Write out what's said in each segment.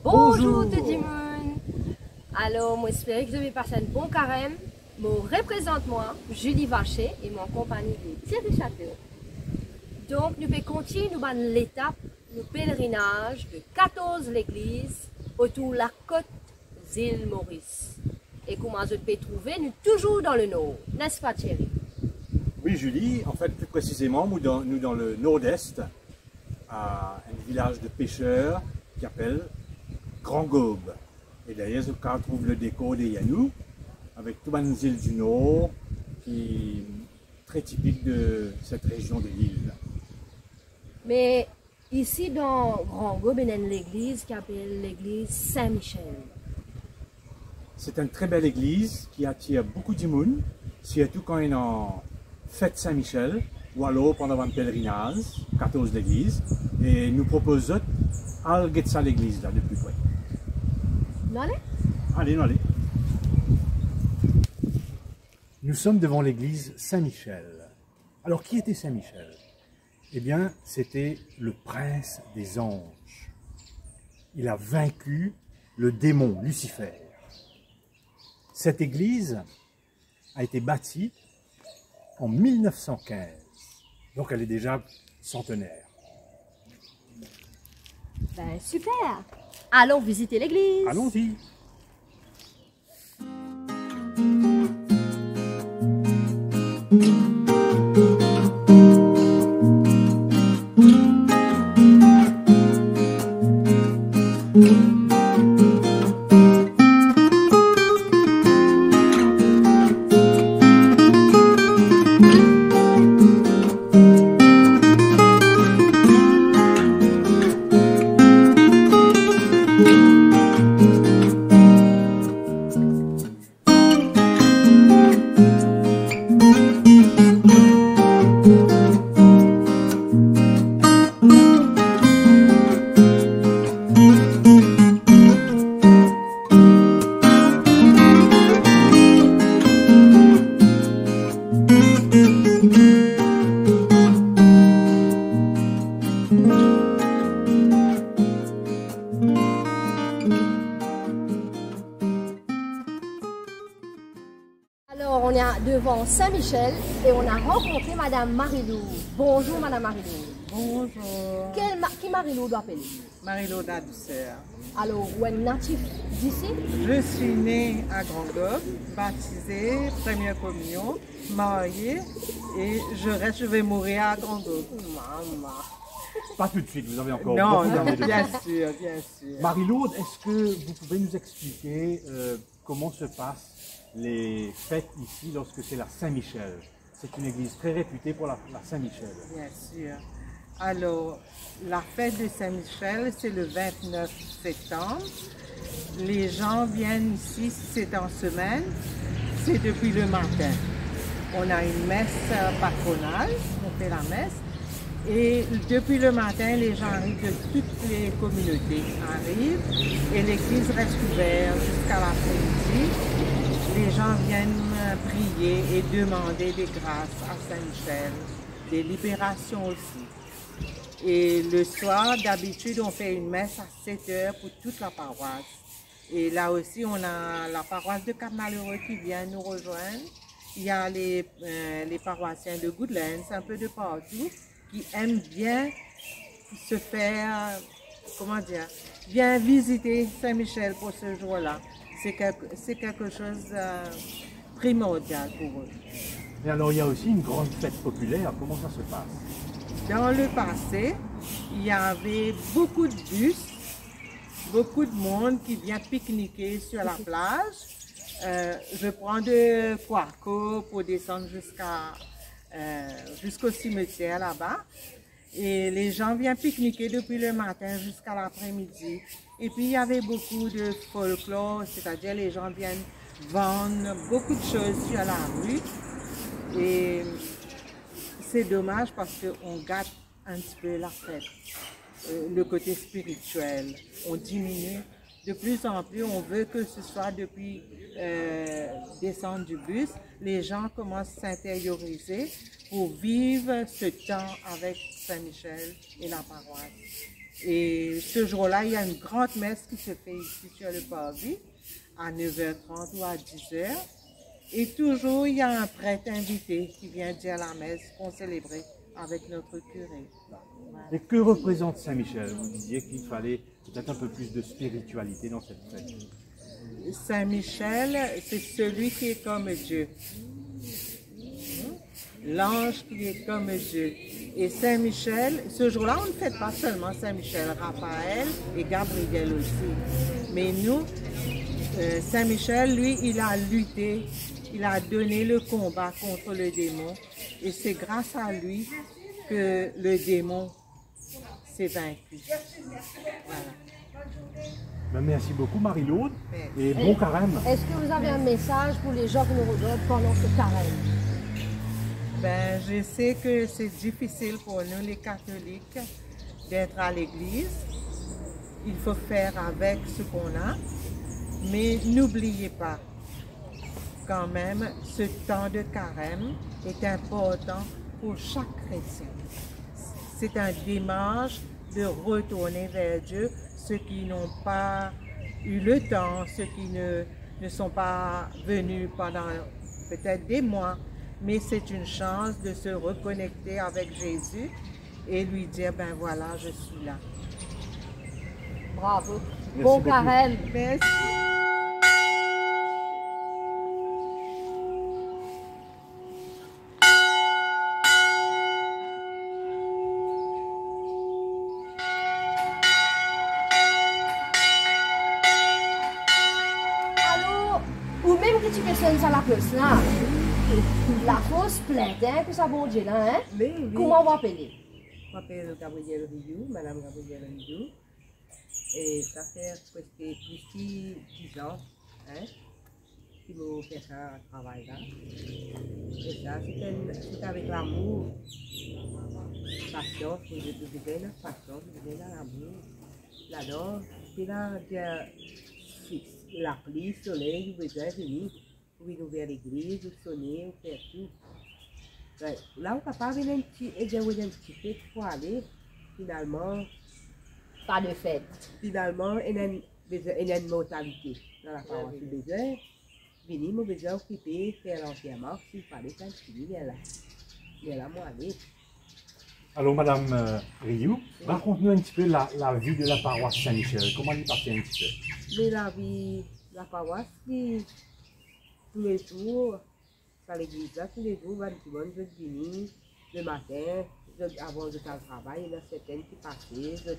Bonjour tout le monde. Alors, moi j'espère que vous avez passé un bon carême. Moi représente-moi Julie Vacher et mon compagnie de Thierry Château. Donc, nous allons continuer l'étape du pèlerinage de 14 l'église autour de la côte d'île Maurice. Et comment je peux trouver, nous toujours dans le nord, n'est-ce pas Thierry? Oui Julie, en fait plus précisément, nous dans le nord-est, à un village de pêcheurs qui s'appelle Grand Gobe. Et derrière, on trouve le décor des Yanou, avec toutes les îles du nord, qui est très typique de cette région de l'île. Mais ici dans Grand Gobe, il y a une église qui s'appelle l'église Saint-Michel. C'est une très belle église qui attire beaucoup de monde, surtout quand il y a une fête Saint-Michel, ou alors pendant un pèlerinage, 14 l'église, et nous proposons d'aller à l'église là de plus près. Allez? Allez, allez. Nous sommes devant l'église Saint-Michel. Alors qui était Saint-Michel? Eh bien, c'était le prince des anges. Il a vaincu le démon Lucifer. Cette église a été bâtie en 1915, donc elle est déjà centenaire. Ben super! Allons visiter l'église! Allons-y! Alors, on est devant Saint-Michel et on a rencontré Madame Marilou. Bonjour Madame Marilou. Bonjour. Qui Marilou doit appeler? Marie-Laure Douceur. Alors, vous êtes natif d'ici? Je suis née à Grand Gobe, baptisée, première communion, mariée et je vais mourir à Grand Gobe. Maman. Pas tout de suite, vous avez encore Non, beaucoup non, d'années devant bien vous. sûr, bien sûr. Marie-Laude, est-ce que vous pouvez nous expliquer comment se passent les fêtes ici lorsque c'est la Saint-Michel? C'est une église très réputée pour la Saint-Michel. Bien sûr. Alors, la fête de Saint-Michel, c'est le 29 septembre. Les gens viennent ici, c'est en semaine, c'est depuis le matin. On a une messe patronale, on fait la messe. Et depuis le matin, les gens arrivent de toutes les communautés, arrivent et l'église reste ouverte jusqu'à l'après-midi. Les gens viennent prier et demander des grâces à Saint-Michel, des libérations aussi. Et le soir, d'habitude, on fait une messe à 7 h pour toute la paroisse. Et là aussi, on a la paroisse de Cap-Malheureux qui vient nous rejoindre. Il y a les paroissiens de Goodlands, un peu de partout, qui aiment bien se faire, comment dire, bien visiter Saint-Michel pour ce jour-là. C'est quelque chose de primordial pour eux. Et alors il y a aussi une grande fête populaire, comment ça se passe? Dans le passé, il y avait beaucoup de bus, beaucoup de monde qui vient pique-niquer sur la plage. Je prends de Quarco pour descendre jusqu'au cimetière là-bas. Et les gens viennent pique-niquer depuis le matin jusqu'à l'après-midi. Et puis il y avait beaucoup de folklore, c'est-à-dire les gens viennent vendre beaucoup de choses sur la rue. Et c'est dommage parce qu'on gâte un petit peu la fête, le côté spirituel. On diminue de plus en plus, on veut que ce soit depuis descendre du bus, les gens commencent à s'intérioriser pour vivre ce temps avec Saint-Michel et la paroisse. Et ce jour-là, il y a une grande messe qui se fait ici sur le parvis à 9h30 ou à 10h. Et toujours, il y a un prêtre invité qui vient dire la messe qu'on célébrait avec notre curé. Voilà. Et que représente Saint-Michel? Vous disiez qu'il fallait peut-être un peu plus de spiritualité dans cette fête. Saint-Michel, c'est celui qui est comme Dieu. L'ange qui est comme Dieu. Et Saint-Michel, ce jour-là, on ne fête pas seulement Saint-Michel, Raphaël et Gabriel aussi. Mais nous, Saint-Michel, lui, il a lutté, il a donné le combat contre le démon. Et c'est grâce à lui que le démon s'est vaincu. Voilà. Ben, merci beaucoup Marie-Laude et bon carême. Est-ce que vous avez un message pour les gens qui nous regardent pendant ce carême? Ben, je sais que c'est difficile pour nous les catholiques d'être à l'église. Il faut faire avec ce qu'on a. Mais n'oubliez pas, quand même, ce temps de carême est important pour chaque chrétien. C'est un démarche de retourner vers Dieu, ceux qui n'ont pas eu le temps, ceux qui ne sont pas venus pendant peut-être des mois, mais c'est une chance de se reconnecter avec Jésus et lui dire, ben voilà, je suis là. Bravo. Merci Bon beaucoup. carême. Merci. Alors, ou même que tu personnes à la place là, la fausse plainte, hein, que ça bon Dieu là, hein? Mais oui, Comment on va appeler? je m'appelle Gabrielle Ridou, Madame Gabrielle Ridou. Et ça fait presque plus de 10 ans hein, que nous faisons ce travail-là. Et ça, c'est avec l'amour, patience, vous devez la patience, vous devez l'amour. Là-dedans, c'est là que la pluie, le soleil, vous devez venir. Vous pouvez ouvrir l'église, vous sonner, vous faire tout. Là, on est capable de un petit peu pour aller, finalement. Pas de fête. Finalement, il y a une mortalité dans la paroisse. Il y a besoin de venir, il y a besoin d'occuper, faire l'enterrement, s'il fallait quand il est là. Il est là, moi, aller. Alors Madame Rioux, raconte-nous un petit peu la vue de la paroisse Saint-Michel. Comment il passait un petit peu? Mais la vie, la paroisse, tous les jours, à l'église, là, tous les jours, tout le monde veut venir le matin, avant de faire le travail, il y en a certaines qui passaient,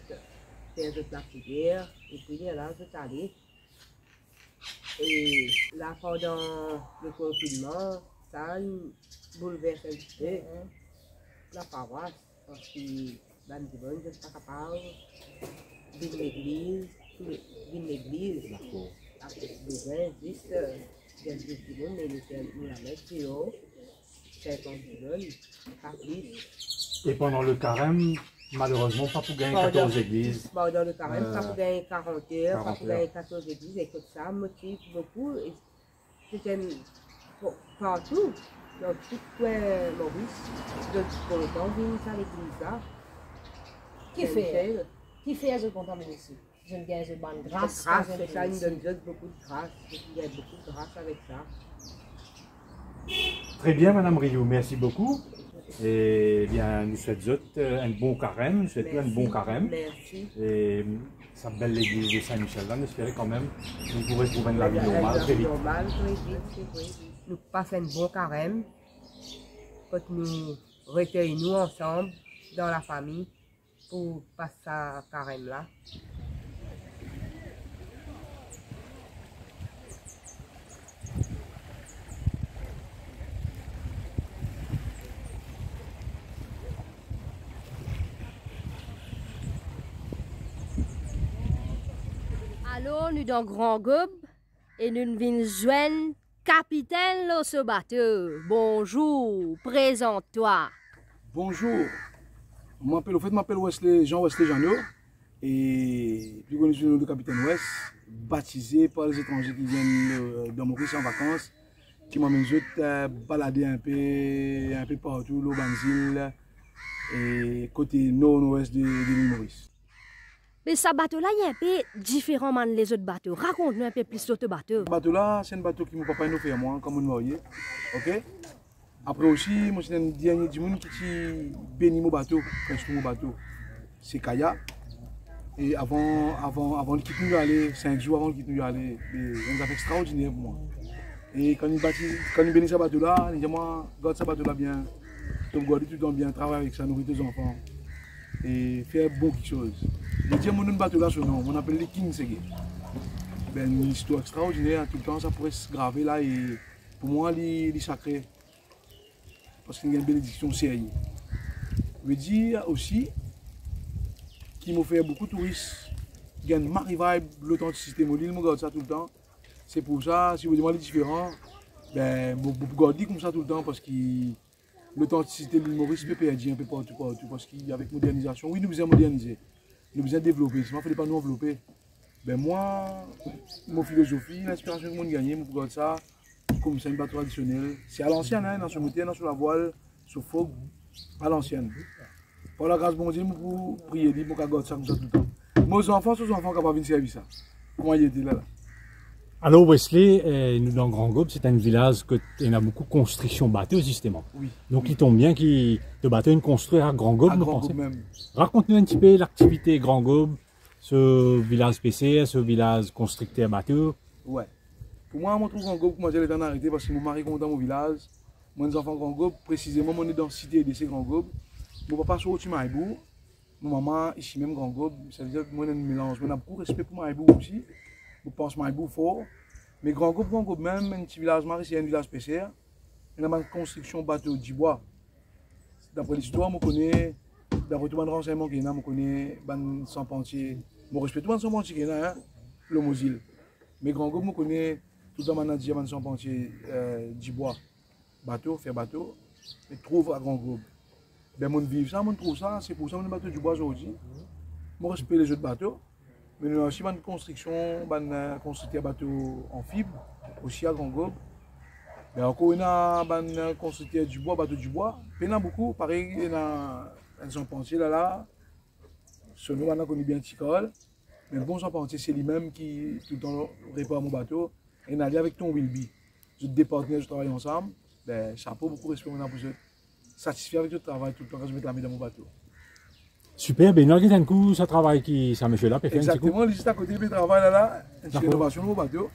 faire de la prière, et puis là, je suis allée. Et là, pendant le confinement, ça bouleverse un petit peu la paroisse, parce que dans le monde, je ne suis pas capable de l'église, après besoin juste du monde, mais nous la mettre dehors, 50 secondes, pas plus. Et pendant le carême, malheureusement, pas pour gagner 14 églises. Pendant le carême, pas pour gagner 40 heures, pas 40 pour gagner 14 églises, et tout ça me motive beaucoup. C'était partout, dans tout Maurice, de tout le temps, venir à l'église là. Qui fait ce contaminé ici? Je ne gagne pas de grâce. C'est ça, il me donne beaucoup de grâce. Il y a beaucoup de grâce avec ça. Très bien Madame Rioux, merci beaucoup. Et bien, nous souhaitons un bon carême, nous souhaitons un bon carême. Merci. Et sa belle église de Saint-Michel là, nous espérons quand même que nous pourrons trouver la vie normale très vite. Nous passons un bon carême. Quand nous réunissons ensemble dans la famille pour passer ce carême là. Alors, nous dans Grand Gobe et nous venons joindre capitaine de ce bateau. Bonjour, présente-toi. Bonjour, je m'appelle Wesley, Jean-Wesley Jeannot et plus connu sous le nom de Capitaine West, baptisé par les étrangers qui viennent dans Maurice en vacances, qui m'amènent à balader un peu partout, l'Aubanzil et côté nord-ouest de l'île Maurice. Mais ce bateau-là, il est un peu différent de les autres bateaux. Raconte-nous un peu plus sur ce bateau. Ce bateau-là, c'est un bateau que mon papa nous fait à moi, comme vous voyez. Ok? Après aussi, moi, c'est un dernier du monde qui bénit mon bateau, construit mon bateau. C'est Kaya. Et avant qu'il quitte nous aller, 5 jours avant qu'il quitte nous aller, c'est un affaire extraordinaire pour moi. Et quand il bénit ce bateau-là, il dit moi, garde ce bateau-là bien, tu gardes tout le temps bien, travaille avec ça, nourrir tes enfants. Et faire bon quelque chose. Je dis mon bateau là, son nom, on appelle les King Segé. Ben, une histoire extraordinaire, tout le temps ça pourrait se graver là et pour moi, il est sacré. Parce qu'il y a une bénédiction sérieuse. Je veux dire aussi qu'il m'a fait beaucoup de touristes. Il y a une marque vibe, l'authenticité, je regarde ça tout le temps. C'est pour ça, si vous demandez différent, ben, je regarde comme ça tout le temps parce que l'authenticité de l'île Maurice peut perdre un peu partout. Parce qu'avec modernisation, oui, nous devons moderniser. Nous devons développer. Sinon, il ne faut pas nous envelopper. Ben moi, mon philosophie, l'inspiration que je gagne, je regarde ça comme c'est un bateau traditionnel. C'est à l'ancienne, hein, dans ce moteur, sur la voile, sur foc, à l'ancienne. Par la grâce de mon Dieu, pour prier, pour qu'on garde ça comme ça tout le temps. Mes enfants, sont capables de venir servir ça. Comment il était là? Alors Wesley, nous dans Grand Gobe, c'est un village où il y a beaucoup de construction bateau justement. Oui. Donc oui. il tombe bien que le bateau est construit à Grand Gobe. À Grand Gobe même. Raconte-nous un petit peu l'activité Grand Gobe, ce village PCR, ce village constructeur bateau. Ouais. Pour moi, je trouve Grand Gobe, moi j'ai en arrêté parce que mon mari est dans mon village. Moi, mes enfants Grand Gobe, précisément, on est dans la cité de ces Grand Gobe. Mon papa sur Maïbou, mon maman ici même Grand Gobe. Ça veut dire que moi j'ai un mélange. Moi j'ai beaucoup de respect pour Maïbou aussi. Je pense Maïbou fort. Mais Grand Gobe même, un petit village maritime, un village PCR. Il y a une construction bateau du bois. D'après l'histoire, je connais, d'après tout le renseignement qu'il y a, je connais les sans-pentiers. Je respecte tout le sans-pentiers qu'il y a, le Mosile. Mais Grand Gobe, je connais tout le monde dit les sans-pentiers du bois. Bateau, faire bateau, et trouve à Grand Gobe. Ben, mon vivre ça, mon trouve ça, c'est pour ça que je bateau du bois aujourd'hui. Je respecte les autres bateaux. Mais nous avons aussi une construction, construire bateau en fibre, aussi à Grand Gobe. Mais encore, il y a une construction du bois, bateau du bois. Il y en a beaucoup, pareil, il y a un sans-pentier là. Ce nom, on connaît bien Ticol. Mais le bon sans-pentier, c'est lui-même qui tout le temps répare mon bateau. Et il est avec ton Wilby. Je des partenaires, je travaille ensemble. Ben, chapeau, beaucoup de respect pour eux. Satisfait avec le travail tout le temps quand je mets la main dans mon bateau. Super, ben il y a un coup, ça travaille qui, ça monsieur là, exactement, il est juste à côté, il travaille là, une petite rénovation dans mon bateau.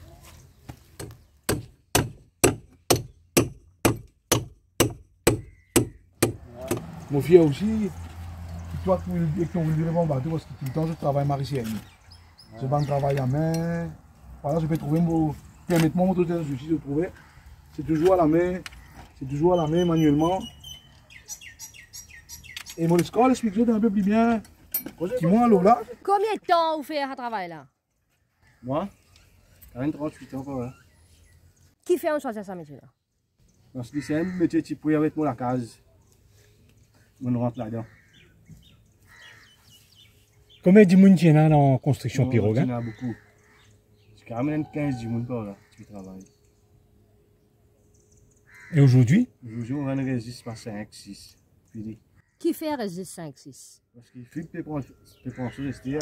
Mon fils aussi, toi qui ton voulu mon bateau parce que tout le temps je travaille maritienne. Je vais travailler à main. Voilà, je peux trouver mon permettez-moi mon hôtel je de trouver. C'est toujours à la main, manuellement. Et mon école explique un peu plus bien. Dis-moi alors là. Combien de temps vous faites à travail là? Moi, 38 ans par là. Qui fait un choisir ça, monsieur là? Parce que c'est un métier qui peut avec moi la case. On rentre là-dedans. Combien de monde il y en a dans la construction pirogue? Il y en a beaucoup. C'est quand même 15 du monde par là qui travaille. Et aujourd'hui? Aujourd'hui, on va résister par 5, 6. Fini. Qui fait résiste 5-6? Parce qu'il fibre peut prendre sur l'extérieur.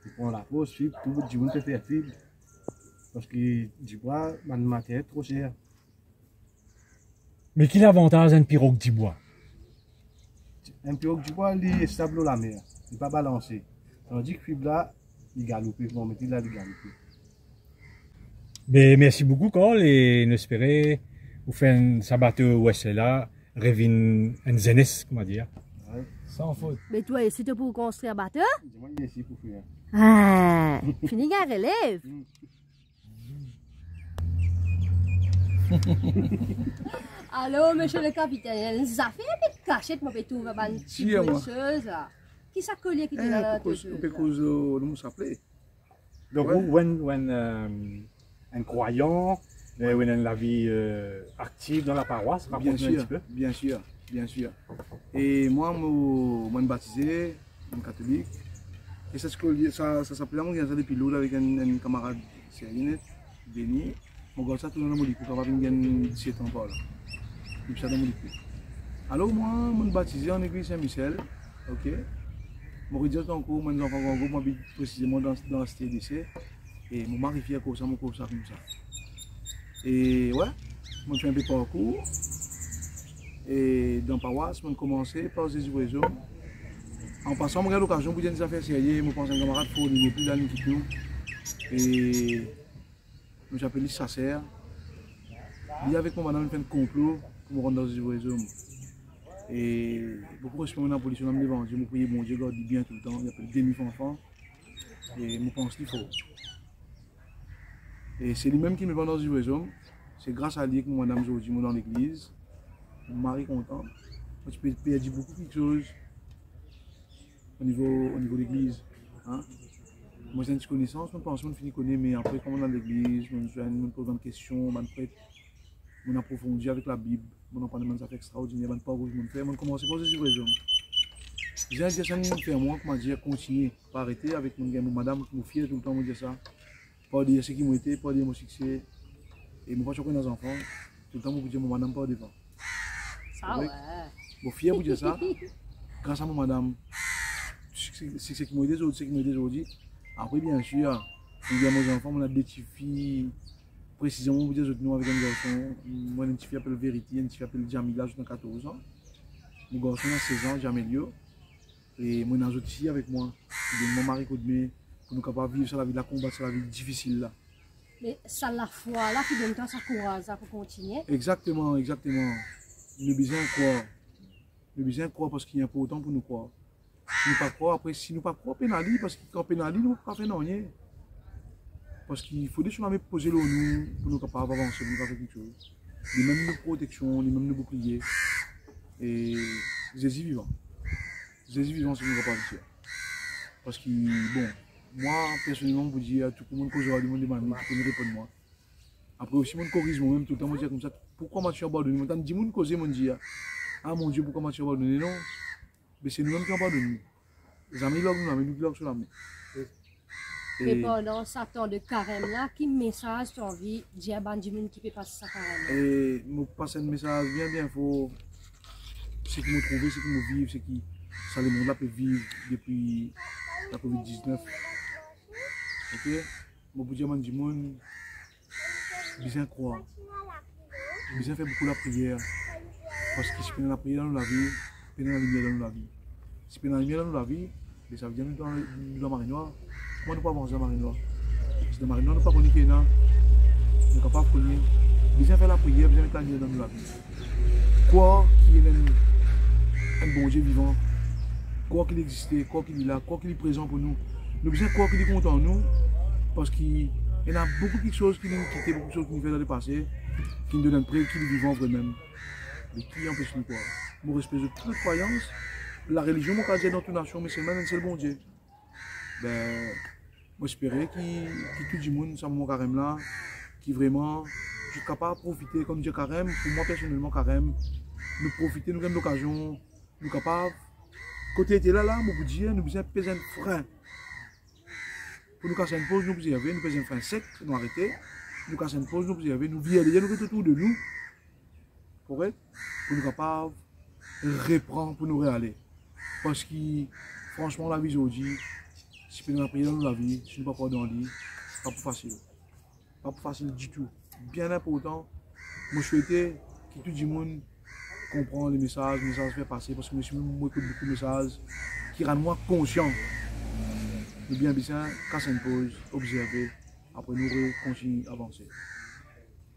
Il prend la pause, fibre, tout le monde peut faire fibre. Parce que du bois, ma matière est trop chère. Mais quel avantage un pirogue du bois? Un pirogue du bois, il est stable dans la mer. Il n'est pas balancé. Tandis que fibre là, il galope. Bon, mais là, il galope. Ben, merci beaucoup, Carl, et j'espère vous faire un bateau ouest là, revient un zenes, comment dire. Ouais. Sans faute. Mais toi, c'est pour construire un bateau? Dis-moi, il est ici pour faire. Ah, fini la relève. Allô, monsieur le capitaine, ça fait un peu de cachette, moi, tout, ma petite chose là. Qui ça collier qui est dans la tête? On peut cause de s'appeler. Donc, un croyant, la vie active dans la paroisse, bien sûr, un petit peu. Bien sûr, bien sûr. Et moi, je suis baptisé, un catholique. Et ça s'appelait, on a depuis l'eau avec un camarade syrien, Denis. Je regarde ça tout dans le Molico, quand je vais 17 ans par là. Et ça dans le Molico. Alors moi, je suis baptisé en église Saint-Michel, ok. Je me dis encore, mes enfants Grand Gobe, m'habite précisément dans la CTDC. Et mon mari fier comme ça, mon comme ça. Et ouais, je fais un peu de parcours. Et dans la paroisse, je commencé par ces livraisons. En passant, j'ai l'occasion pour dire des affaires sérieuses. Je pense à un camarade pour il n'est plus dans l'équipe. Et j'appelle Sasser. Il y avec mon madame, il fait un complot pour me rendre dans ces livraisons. Et beaucoup de respect dans la police, on a l'évangile, je prie mon Dieu, garde bien tout le temps. Il y a des demi-enfants. Et je pense qu'il faut. Et c'est lui-même qui me vend dans ces livraisons. C'est grâce à lui que mon madame aujourd'hui, dans l'église. Mon mari est content. Je peux perdre beaucoup de choses au niveau de l'église. Hein? Moi j'ai une petite connaissance, je pense que je finis de connaître, mais après, quand on est dans l'église, je pose des questions, je approfondis avec la Bible, je parle de affaires extraordinaires, je parle de faire, je commence à poser des raisons. J'ai un dessin qui me fait moi, qui m'a dit continuer, pas arrêter avec mon madame qui me fière tout le temps, me dire ça. Pas dire ce qui m'a été, pas dire mon succès. Et moi, je connais les enfants, tout le temps, je dis mon madame pas devant. Ça, ouais. Je suis fier pour dire ça, grâce à mon madame. C'est ce qui m'a aidé aujourd'hui. Après, bien sûr, on dit à mes enfants, on a des petites filles, précisément, on dit avec un garçon. Moi, une petite fille appelle Vérité, une petite fille appelle Jamila, j'ai 14 ans. Mon garçon a 16 ans, Jamélio. Et moi, j'ai une autre fille avec moi. Mon mari côté de pour nous capables de vivre sur la vie de la combat, sur la vie difficile là. Mais ça la foi là qui donne temps ça courage pour continuer. Exactement. Nous besoin croire. Nous besoin croire parce qu'il est important pour nous croire. Si nous ne croyons pas, après, si nous ne croyons pas, pénalise, parce que quand pénalise, nous ne pouvons pas faire rien. Parce qu'il faut déjà poser l'eau nous pour nous capables d'avancer, pour nous faire quelque chose. Les mêmes de protection, les mêmes de bouclier. Et Jésus vivant. Jésus vivant, c'est nous capables de faire. Parce que, bon, moi, personnellement, vous dire, tout le monde cause du monde de ma vie, tout le monde répond de moi. Après aussi, je corrige moi-même tout le temps, je dis comme ça, pourquoi m'as-tu abandonné? Quand je dis, je cause, je dis, ah mon Dieu, pourquoi m'as-tu abandonné? Non. Mais c'est nous-mêmes qui abandonnons. Les amis, nous qui logent sur la main. Et pendant ce temps de carême là, quel message tu as envie de dire à Benjamin qui peut passer sa carême? Et je passe un message bien fort. Ce qui me trouve, ce qui me vivent, ce qui ça le monde là peut vivre depuis la Covid-19. Ok? Je veux dire à Benjamin, besoin croire. Besoin faire beaucoup la prière. Parce que si on a la prière dans la vie, on a la lumière dans la vie. Si on a la lumière dans la vie, ça veut dire que nous dans la marée noire. Comment nous ne pouvons pas avancer dans la marée noire? Si dans la marée noire, nous ne pouvons pas connaître, nous ne pouvons pas connaître. Besoin faire la prière, besoin mettre la lumière dans la vie. Quoi qu'il y ait un bon Dieu vivant, quoi qu'il existe, quoi qu'il est là, quoi qu'il est présent pour nous, nous besoin quoi qu'il est content en nous, parce qu'il y en a beaucoup de choses qui nous quittent, beaucoup de choses qui nous fait dans le passé, qui nous donnent un prêt, qui nous vivons vraiment. Mais qui empêche nous quoi? Nous respectons toute croyance. La religion, moi, quand j'ai dans toute nation, mais c'est même un seul bon Dieu. Ben, moi, j'espérais qu'il tout le monde, ça mon carême là, qui vraiment, je suis capable de profiter, comme Dieu carême, pour moi personnellement, carême, nous profiter, nous avons l'occasion, nous capables. Côté était là, mon Dieu, nous besoin peser un frein. Pour nous casser une pause, nous observer, nous peser un frein sec, nous arrêter, nous casser une pause, nous observer, nous vieillir, nous mettre autour de nous. Correct? Pour nous capables de reprendre, pour nous réaller. Parce que, franchement, la vie aujourd'hui, si on a prié dans la vie, si on ne peut pas dans le lit, c'est pas plus facile. Pas plus facile du tout. Bien important, moi je souhaitais que tout le monde comprenne les messages faire passer, parce que je écoute beaucoup de messages qui rendent moi conscient. De bien besoin, casser une pause, observer, après nous continuer à avancer.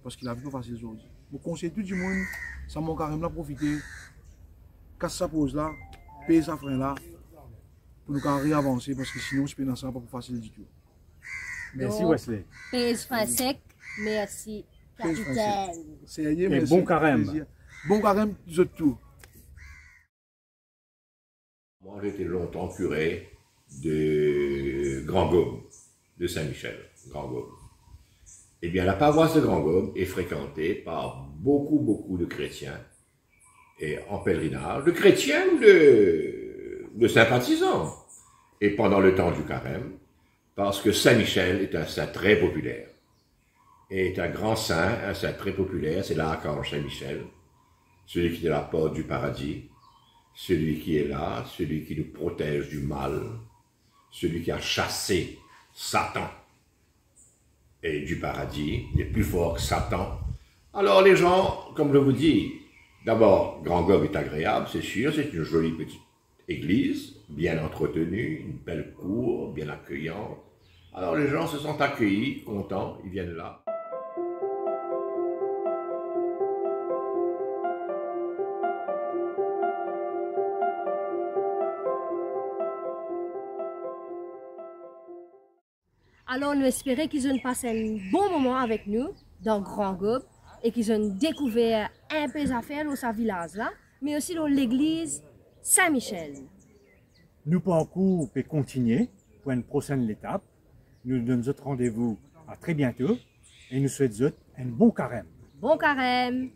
Parce que la vie n'est pas facile aujourd'hui. Je conseille tout le monde, ça m'a carrément profité, casse sa pause là, paye sa frein là, pour nous réavancer, parce que sinon, je peux dans ça pas plus facile du tout. Merci Wesley. Pèse frein sec, merci capitaine. Et bon carême. Bon carême, je tout. Moi, j'ai été longtemps curé de Grand Gobe, de Saint-Michel, Grand Gobe. Eh bien, la paroisse de Grand Gobe est fréquentée par beaucoup de chrétiens, et en pèlerinage, de chrétiens ou de sympathisants. Et pendant le temps du carême, parce que Saint-Michel est un saint très populaire, et est un grand saint, un saint très populaire, c'est l'archange Saint-Michel, celui qui est à la porte du paradis, celui qui est là, celui qui nous protège du mal, celui qui a chassé Satan et du paradis, il est plus fort que Satan. Alors les gens, comme je vous dis, d'abord, Grand Gobe est agréable, c'est sûr, c'est une jolie petite église, bien entretenue, une belle cour, bien accueillante. Alors les gens se sont accueillis, contents, ils viennent là. Alors, nous espérons qu'ils ont passé un bon moment avec nous dans Grand Gobe et qu'ils ont découvert un peu d'affaires dans sa village là, mais aussi dans l'église Saint-Michel. Nous parcours peut continuer pour une prochaine étape. Nous donnons notre rendez-vous à très bientôt et nous souhaitons un bon carême. Bon carême!